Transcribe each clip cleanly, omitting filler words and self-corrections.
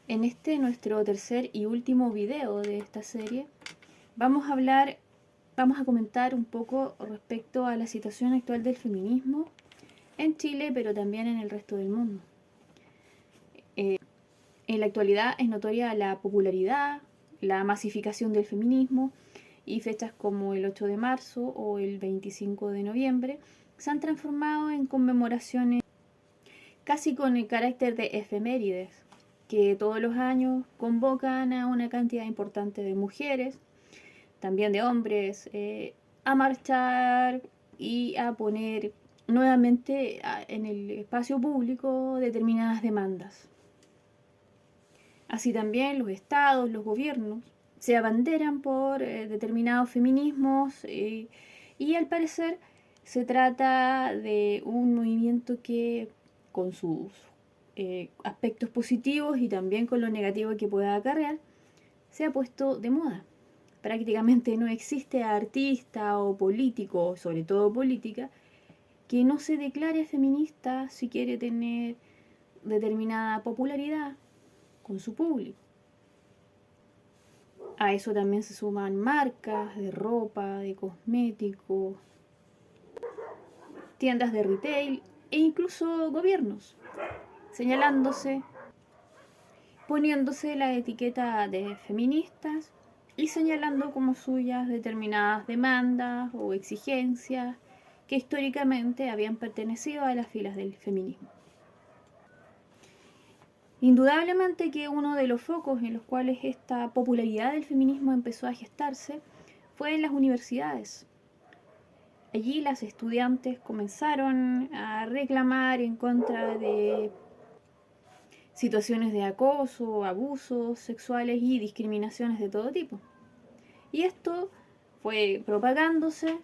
En este nuestro tercer y último video de esta serie vamos a comentar un poco respecto a la situación actual del feminismo en Chile, pero también en el resto del mundo. En la actualidad es notoria la popularidad, la masificación del feminismo, y fechas como el 8 de marzo o el 25 de noviembre se han transformado en conmemoraciones casi con el carácter de efemérides, que todos los años convocan a una cantidad importante de mujeres, también de hombres, a marchar y a poner nuevamente en el espacio público determinadas demandas. Así también los estados, los gobiernos, se abanderan por determinados feminismos y al parecer se trata de un movimiento que con sus aspectos positivos y también con lo negativo que pueda acarrear, se ha puesto de moda. Prácticamente no existe artista o político, sobre todo política, que no se declare feminista si quiere tener determinada popularidad con su público. A eso también se suman marcas de ropa, de cosméticos, tiendas de retail e incluso gobiernos, señalándose, poniéndose la etiqueta de feministas y señalando como suyas determinadas demandas o exigencias que históricamente habían pertenecido a las filas del feminismo. Indudablemente que uno de los focos en los cuales esta popularidad del feminismo empezó a gestarse fue en las universidades. Allí las estudiantes comenzaron a reclamar en contra de situaciones de acoso, abusos sexuales y discriminaciones de todo tipo. Y esto fue propagándose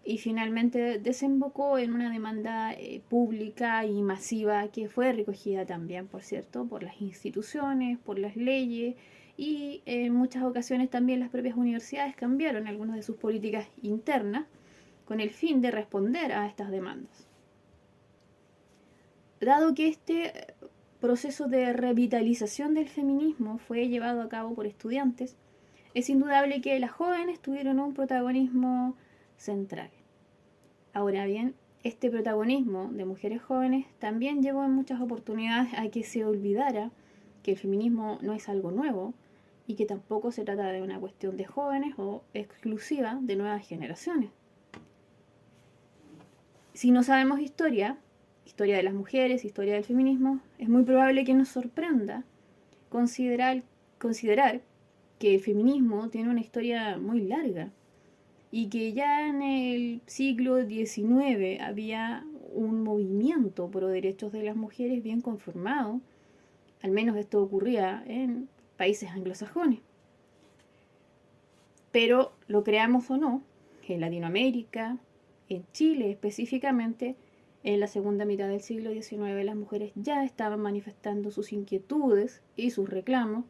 y finalmente desembocó en una demanda pública y masiva que fue recogida también, por cierto, por las instituciones, por las leyes y en muchas ocasiones también las propias universidades cambiaron algunas de sus políticas internas con el fin de responder a estas demandas. Dado que este proceso de revitalización del feminismo fue llevado a cabo por estudiantes, es indudable que las jóvenes tuvieron un protagonismo central. Ahora bien, este protagonismo de mujeres jóvenes también llevó en muchas oportunidades a que se olvidara que el feminismo no es algo nuevo y que tampoco se trata de una cuestión de jóvenes o exclusiva de nuevas generaciones. Si no sabemos historia de las mujeres, historia del feminismo, es muy probable que nos sorprenda considerar que el feminismo tiene una historia muy larga y que ya en el siglo XIX había un movimiento por los derechos de las mujeres bien conformado. Al menos esto ocurría en países anglosajones. Pero lo creamos o no, en Latinoamérica, en Chile específicamente, en la segunda mitad del siglo XIX las mujeres ya estaban manifestando sus inquietudes y sus reclamos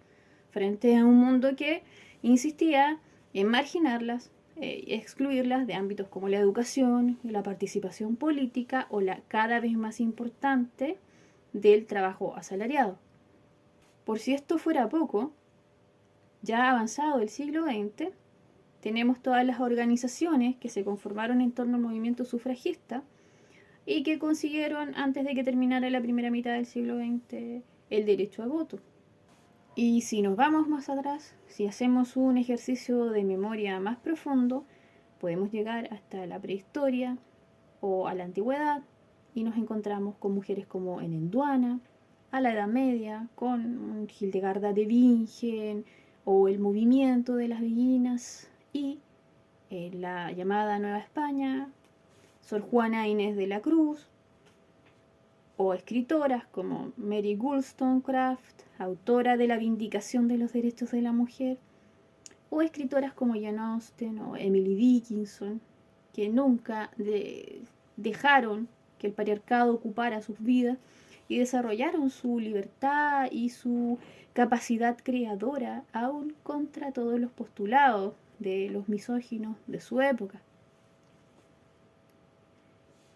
frente a un mundo que insistía en marginarlas, excluirlas de ámbitos como la educación, la participación política o la cada vez más importante del trabajo asalariado. Por si esto fuera poco, ya avanzado el siglo XX, tenemos todas las organizaciones que se conformaron en torno al movimiento sufragista y que consiguieron, antes de que terminara la primera mitad del siglo XX, el derecho a voto. Y si nos vamos más atrás, si hacemos un ejercicio de memoria más profundo, podemos llegar hasta la prehistoria o a la antigüedad y nos encontramos con mujeres como Enheduanna, a la Edad Media con Hildegarda de Bingen o el movimiento de las beguinas y la llamada Nueva España, Sor Juana Inés de la Cruz, o escritoras como Mary Wollstonecraft, autora de La Vindicación de los Derechos de la Mujer, o escritoras como Jane Austen o Emily Dickinson, que nunca dejaron que el patriarcado ocupara sus vidas y desarrollaron su libertad y su capacidad creadora aún contra todos los postulados de los misóginos de su época.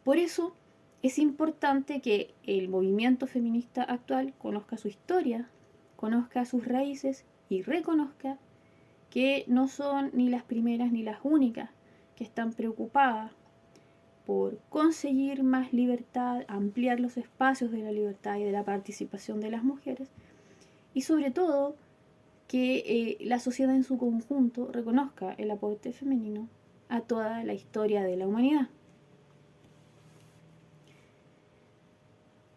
Por eso es importante que el movimiento feminista actual conozca su historia, conozca sus raíces y reconozca que no son ni las primeras ni las únicas que están preocupadas por conseguir más libertad, ampliar los espacios de la libertad y de la participación de las mujeres, y sobre todo que la sociedad en su conjunto reconozca el aporte femenino a toda la historia de la humanidad.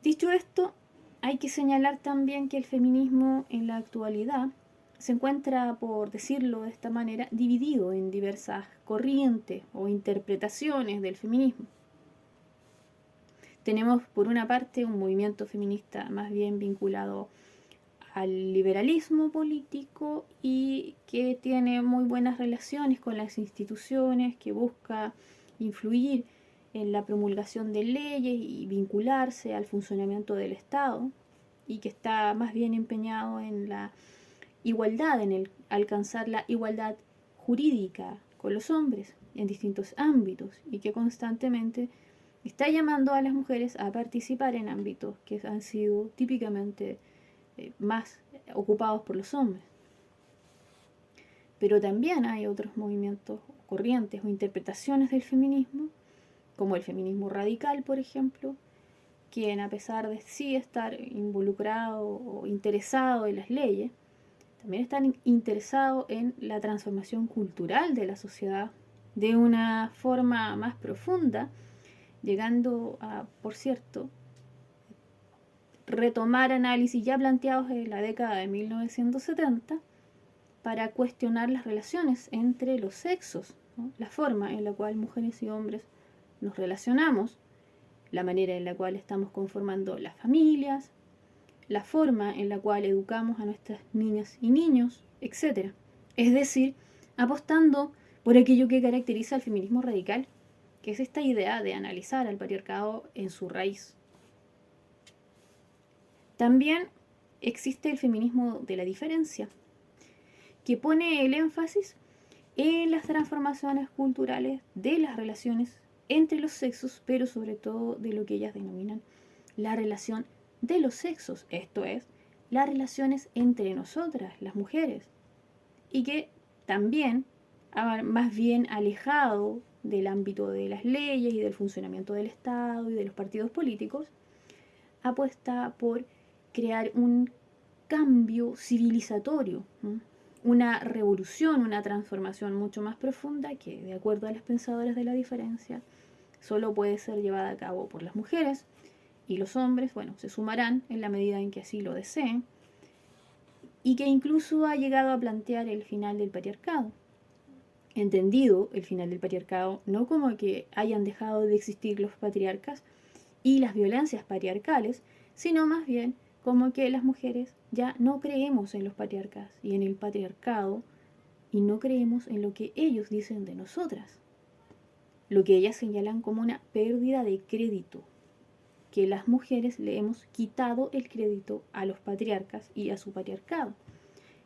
Dicho esto, hay que señalar también que el feminismo en la actualidad se encuentra, por decirlo de esta manera, dividido en diversas corrientes o interpretaciones del feminismo. Tenemos por una parte un movimiento feminista más bien vinculado al liberalismo político y que tiene muy buenas relaciones con las instituciones, que busca influir en la promulgación de leyes y vincularse al funcionamiento del Estado, y que está más bien empeñado en la igualdad, en el alcanzar la igualdad jurídica con los hombres en distintos ámbitos, y que constantemente está llamando a las mujeres a participar en ámbitos que han sido típicamente más ocupados por los hombres. Pero también hay otros movimientos, corrientes o interpretaciones del feminismo, como el feminismo radical, por ejemplo, quien, a pesar de sí estar involucrado o interesado en las leyes, también están interesados en la transformación cultural de la sociedad de una forma más profunda, llegando a, por cierto, retomar análisis ya planteados en la década de 1970 para cuestionar las relaciones entre los sexos, ¿no? La forma en la cual mujeres y hombres nos relacionamos, la manera en la cual estamos conformando las familias, la forma en la cual educamos a nuestras niñas y niños, etc. Es decir, apostando por aquello que caracteriza al feminismo radical, que es esta idea de analizar al patriarcado en su raíz. También existe el feminismo de la diferencia, que pone el énfasis en las transformaciones culturales de las relaciones entre los sexos, pero sobre todo de lo que ellas denominan la relación de los sexos, esto es, las relaciones entre nosotras, las mujeres, y que también, más bien alejado del ámbito de las leyes y del funcionamiento del Estado y de los partidos políticos, apuesta por crear un cambio civilizatorio, ¿no? Una revolución, una transformación mucho más profunda que, de acuerdo a los pensadores de la diferencia, solo puede ser llevada a cabo por las mujeres, y los hombres, bueno, se sumarán en la medida en que así lo deseen, y que incluso ha llegado a plantear el final del patriarcado. Entendido el final del patriarcado no como que hayan dejado de existir los patriarcas y las violencias patriarcales, sino más bien como que las mujeres ya no creemos en los patriarcas y en el patriarcado, y no creemos en lo que ellos dicen de nosotras, lo que ellas señalan como una pérdida de crédito, que las mujeres le hemos quitado el crédito a los patriarcas y a su patriarcado,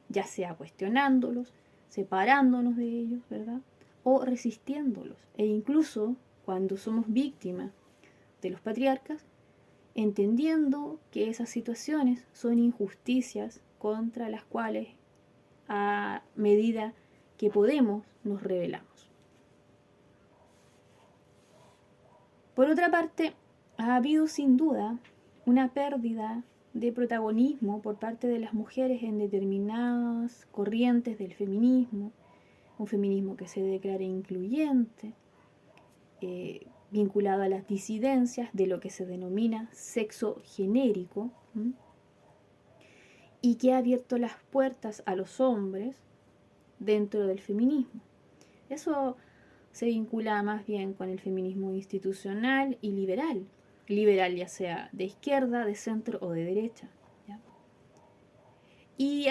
ya sea cuestionándolos, separándonos de ellos, ¿verdad? O resistiéndolos. E incluso cuando somos víctimas de los patriarcas, entendiendo que esas situaciones son injusticias contra las cuales, a medida que podemos, nos rebelamos. Por otra parte, ha habido sin duda una pérdida de protagonismo por parte de las mujeres en determinadas corrientes del feminismo, un feminismo que se declara incluyente, vinculado a las disidencias de lo que se denomina sexo genérico, y que ha abierto las puertas a los hombres dentro del feminismo. Eso se vincula más bien con el feminismo institucional y liberal, ya sea de izquierda, de centro o de derecha, ¿ya? Y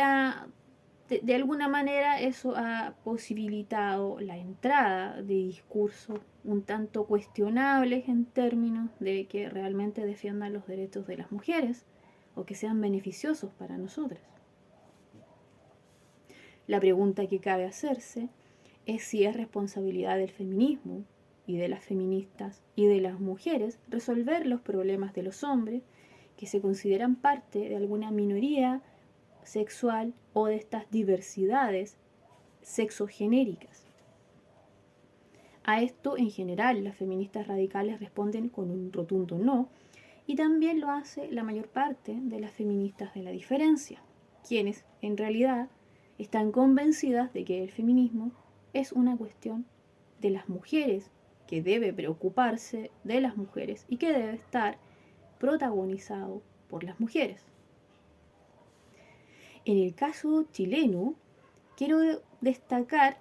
de alguna manera eso ha posibilitado la entrada de discursos un tanto cuestionables en términos de que realmente defiendan los derechos de las mujeres o que sean beneficiosos para nosotras. La pregunta que cabe hacerse es si es responsabilidad del feminismo y de las feministas y de las mujeres resolver los problemas de los hombres que se consideran parte de alguna minoría sexual o de estas diversidades sexogenéricas. A esto, en general, las feministas radicales responden con un rotundo no, y también lo hace la mayor parte de las feministas de la diferencia, quienes, en realidad, están convencidas de que el feminismo es una cuestión de las mujeres, que debe preocuparse de las mujeres y que debe estar protagonizado por las mujeres. En el caso chileno, quiero destacar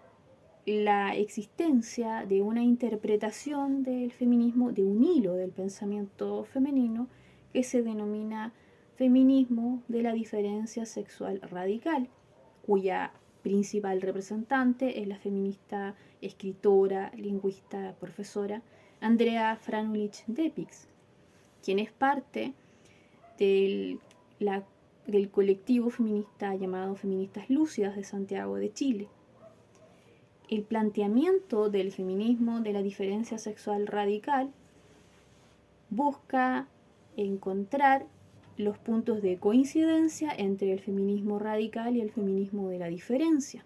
la existencia de una interpretación del feminismo, de un hilo del pensamiento femenino que se denomina feminismo de la diferencia sexual radical, cuya principal representante es la feminista, escritora, lingüista, profesora Andrea Franulich-Depix, quien es parte del colectivo feminista llamado Feministas Lúcidas de Santiago de Chile. El planteamiento del feminismo de la diferencia sexual radical busca encontrar los puntos de coincidencia entre el feminismo radical y el feminismo de la diferencia.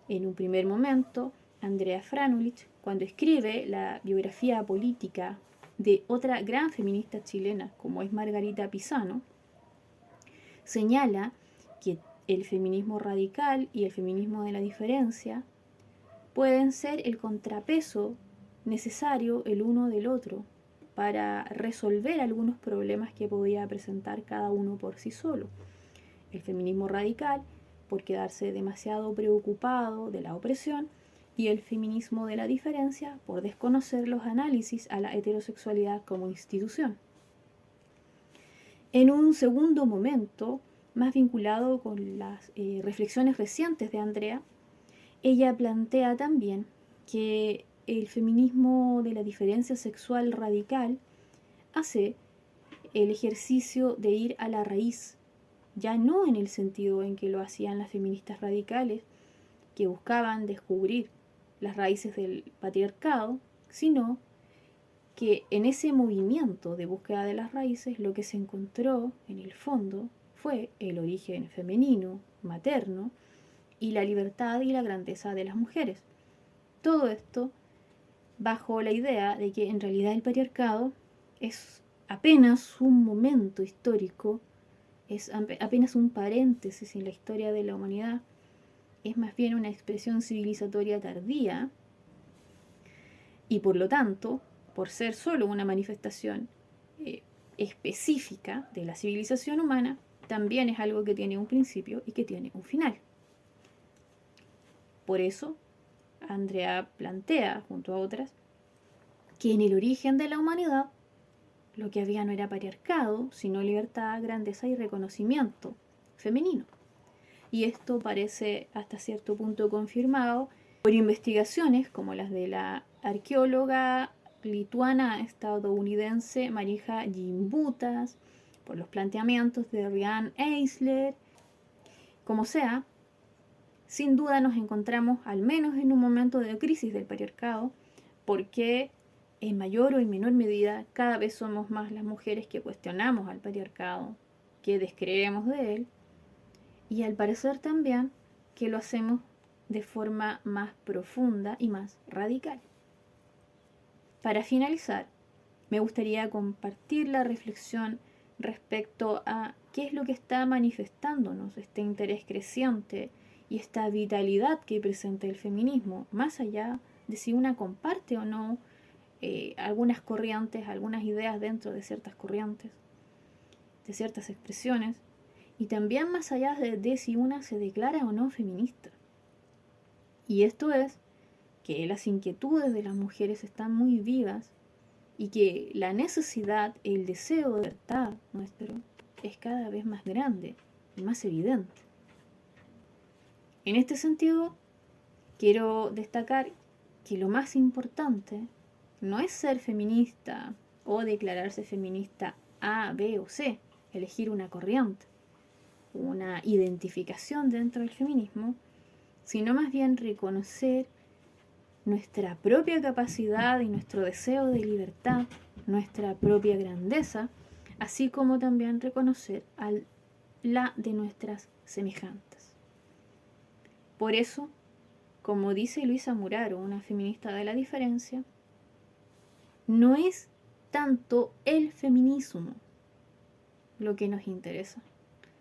En un primer momento, Andrea Franulich, cuando escribe la biografía política de otra gran feminista chilena como es Margarita Pisano, señala que el feminismo radical y el feminismo de la diferencia pueden ser el contrapeso necesario el uno del otro para resolver algunos problemas que podía presentar cada uno por sí solo. El feminismo radical por quedarse demasiado preocupado de la opresión y el feminismo de la diferencia por desconocer los análisis a la heterosexualidad como institución. En un segundo momento, más vinculado con las reflexiones recientes de Andrea, ella plantea también que el feminismo de la diferencia sexual radical hace el ejercicio de ir a la raíz, ya no en el sentido en que lo hacían las feministas radicales, que buscaban descubrir las raíces del patriarcado, sino que en ese movimiento de búsqueda de las raíces lo que se encontró en el fondo fue el origen femenino, materno, y la libertad y la grandeza de las mujeres. Todo esto bajo la idea de que en realidad el patriarcado es apenas un momento histórico, es apenas un paréntesis en la historia de la humanidad, es más bien una expresión civilizatoria tardía y por lo tanto, por ser solo una manifestación específica de la civilización humana, también es algo que tiene un principio y que tiene un final. Por eso, Andrea plantea, junto a otras, que en el origen de la humanidad lo que había no era patriarcado, sino libertad, grandeza y reconocimiento femenino. Y esto parece hasta cierto punto confirmado por investigaciones como las de la arqueóloga lituana estadounidense Marija Gimbutas, por los planteamientos de Riane Eisler. Como sea, sin duda nos encontramos al menos en un momento de crisis del patriarcado, porque en mayor o en menor medida cada vez somos más las mujeres que cuestionamos al patriarcado, que descreemos de él, y al parecer también que lo hacemos de forma más profunda y más radical. Para finalizar, me gustaría compartir la reflexión respecto a qué es lo que está manifestándonos este interés creciente y esta vitalidad que presenta el feminismo, más allá de si una comparte o no algunas corrientes, algunas ideas dentro de ciertas corrientes, de ciertas expresiones, y también más allá de si una se declara o no feminista. Y esto es que las inquietudes de las mujeres están muy vivas y que la necesidad, el deseo de libertad nuestro es cada vez más grande y más evidente. En este sentido, quiero destacar que lo más importante no es ser feminista o declararse feminista A, B o C, elegir una corriente, una identificación dentro del feminismo, sino más bien reconocer nuestra propia capacidad y nuestro deseo de libertad, nuestra propia grandeza, así como también reconocer al la de nuestras semejantes. Por eso, como dice Luisa Muraro, una feminista de la diferencia, no es tanto el feminismo lo que nos interesa,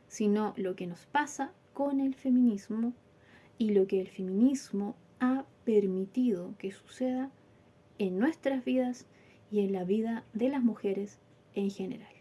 sino lo que nos pasa con el feminismo y lo que el feminismo ha permitido que suceda en nuestras vidas y en la vida de las mujeres en general.